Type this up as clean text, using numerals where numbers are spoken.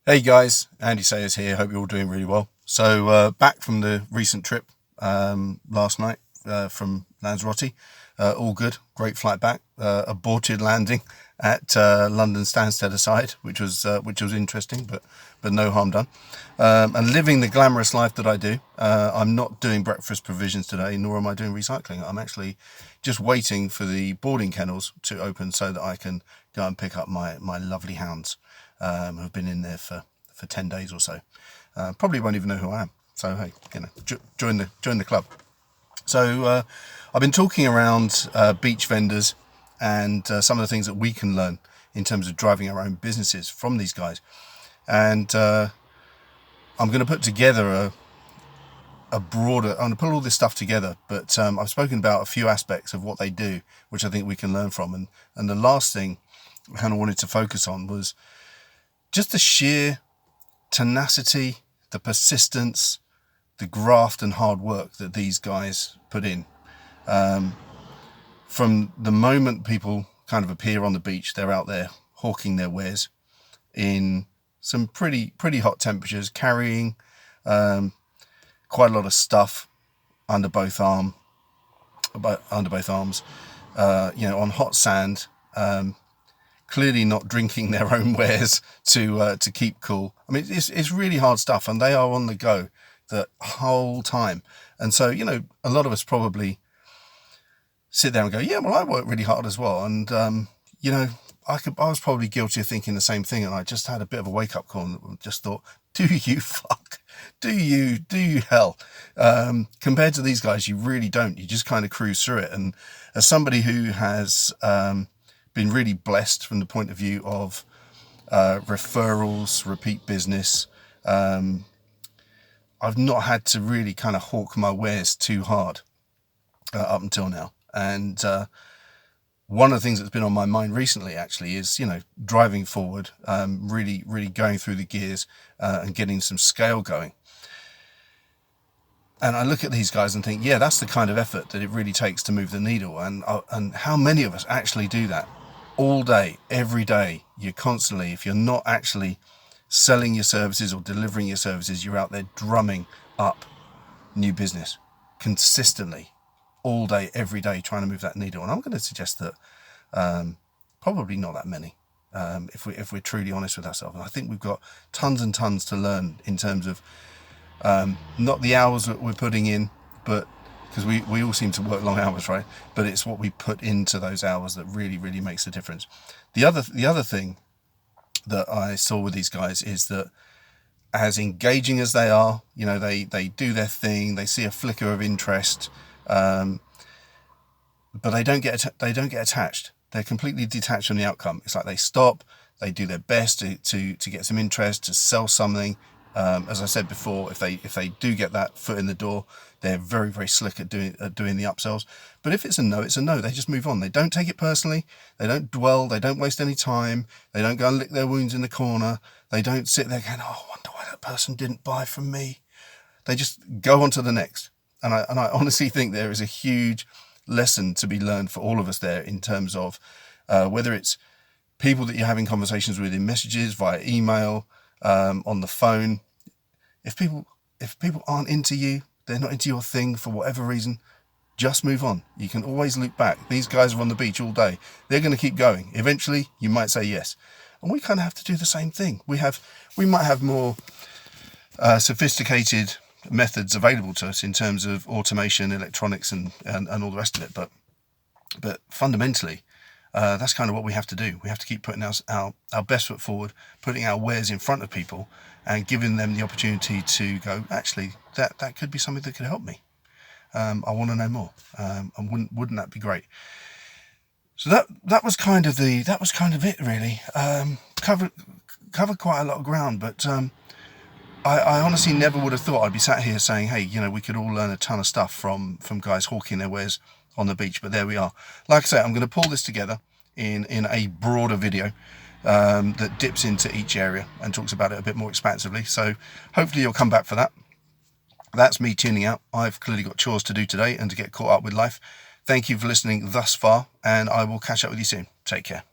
Hey guys, Andy Sayers here. Hope you're all doing really well. So back from the recent trip last night from Lanzarote. All good. Great flight back. Aborted landing at London Stansted aside, which was interesting, but no harm done. And living the glamorous life that I do. I'm not doing breakfast provisions today, nor am I doing recycling. I'm actually just waiting for the boarding kennels to open so that I can go and pick up my lovely hounds. Who've been in there for 10 days or so. Probably won't even know who I am. So hey, join the club. So I've been talking around beach vendors and some of the things that we can learn in terms of driving our own businesses from these guys. And I'm going to put together I'm going to put all this stuff together, but I've spoken about a few aspects of what they do, which I think we can learn from. And the last thing I kind of wanted to focus on was just the sheer tenacity, the persistence, the graft and hard work that these guys put in. From the moment people kind of appear on the beach, they're out there hawking their wares in some pretty hot temperatures, carrying quite a lot of stuff under both arms, on hot sand. Clearly not drinking their own wares to keep cool. I mean, it's really hard stuff, and they are on the go the whole time. And so, a lot of us probably sit there and go, yeah, well, I work really hard as well. And, I was probably guilty of thinking the same thing. And I just had a bit of a wake up call and just thought, do you fuck? Do you hell? Compared to these guys, you really don't. You just kind of cruise through it. And as somebody who has, been really blessed from the point of view of referrals, repeat business. I've not had to really kind of hawk my wares too hard up until now. And one of the things that's been on my mind recently actually is, driving forward, really going through the gears and getting some scale going. And I look at these guys and think, yeah, that's the kind of effort that it really takes to move the needle. And how many of us actually do that? All day, every day, you're constantly, if you're not actually selling your services or delivering your services, you're out there drumming up new business consistently, all day, every day, trying to move that needle. And I'm going to suggest that probably not that many, if we're truly honest with ourselves. And I think we've got tons and tons to learn in terms of not the hours that we're putting in, but because we all seem to work long hours, right? But it's what we put into those hours that really makes a difference. The other thing that I saw with these guys is that as engaging as they are, they do their thing, they see a flicker of interest, but they don't get attached. They're completely detached from the outcome. It's like they stop, they do their best to get some interest, to sell something. As I said before, if they do get that foot in the door, they're very slick at doing the upsells. But if it's a no, it's a no. They just move on. They don't take it personally. They don't dwell. They don't waste any time. They don't go and lick their wounds in the corner. They don't sit there going, "Oh, I wonder why that person didn't buy from me." They just go on to the next. And I honestly think there is a huge lesson to be learned for all of us there in terms of whether it's people that you're having conversations with in messages, via email, on the phone. If people aren't into you, they're not into your thing for whatever reason, just move on. You can always loop back. These guys are on the beach all day. They're going to keep going. Eventually, you might say yes. And we kind of have to do the same thing. We might have more sophisticated methods available to us in terms of automation, electronics, and all the rest of it. But fundamentally, that's kind of what we have to do. We have to keep putting our best foot forward, putting our wares in front of people and giving them the opportunity to go, actually, that could be something that could help me. I want to know more. And wouldn't that be great? So that was kind of it really. Covered quite a lot of ground, but I honestly never would have thought I'd be sat here saying, hey, we could all learn a ton of stuff from guys hawking their wares on the beach. But there we are. Like I say, I'm going to pull this together in a broader video that dips into each area and talks about it a bit more expansively. So hopefully you'll come back for that. That's me tuning out. I've clearly got chores to do today and to get caught up with life. Thank you for listening thus far, and I will catch up with you soon. Take care.